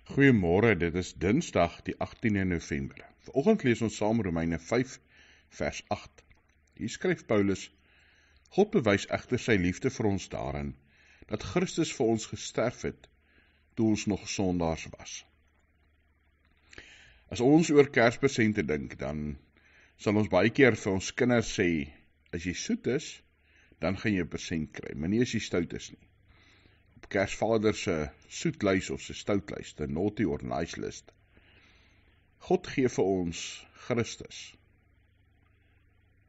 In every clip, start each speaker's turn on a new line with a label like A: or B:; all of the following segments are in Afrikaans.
A: Goeiemôre, dit is Dinsdag die 18de November. Vanoggend lees ons saam Romeine 5 vers 8. Hier skryf Paulus: God bewys egter sy liefde vir ons daarin, dat Christus vir ons gesterf het, toe ons nog sondaars was. As ons oor Kerspresente dink, dan sal ons baie keer vir ons kinders sê, as jy soet is, dan gaan jy 'n persent kry, maar nie as jy stout is nie. Op Kersvader se soetlys of se stoutlys, the naughty or nice list. God gee vir ons Christus,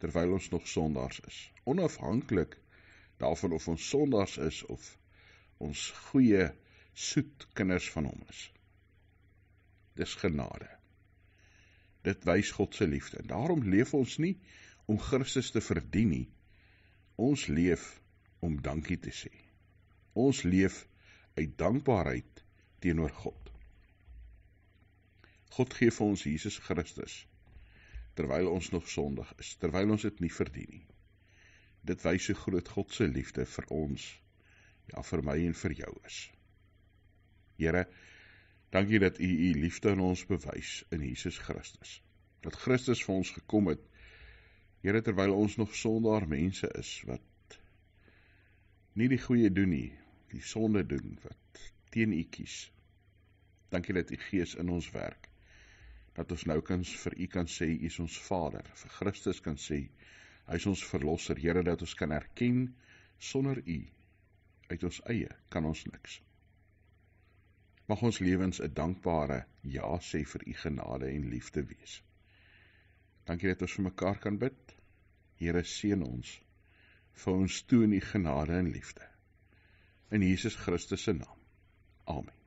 A: terwyl ons nog sondaars is. Onafhanklik daarvan of ons sondaars is, of ons goeie, soet kinders van hom is. Dis genade. Dit wys God se liefde. En daarom leef ons nie om Christus te verdien nie. Ons leef om dankie te sê. Ons leef uit dankbaarheid teenoor God. God gee vir ons Jesus Christus, terwyl ons nog sondig is, terwyl ons dit nie verdien nie. Dit wys hoe groot God se liefde vir ons, ja, vir my en vir jou is. Here, dankie dat U liefde aan ons bewys in Jesus Christus. Dat Christus vir ons gekom het, Here, terwyl ons nog sondaar mense is, wat nie die goeie doen nie, die sonde doen, wat teen U kies. Dankie dat U Gees in ons werk, dat ons nou vir U kan sê, U is ons Vader, vir Christus kan sê, Hy is ons verlosser. Here, dat ons kan erken, sonder U, uit ons eie, kan ons niks. Mag ons lewens 'n dankbare ja sê vir U genade en liefde wees. Dankie dat ons vir mekaar kan bid. Here, seën ons, vir ons toon U genade en liefde. In Jesus Christus se naam. Amen.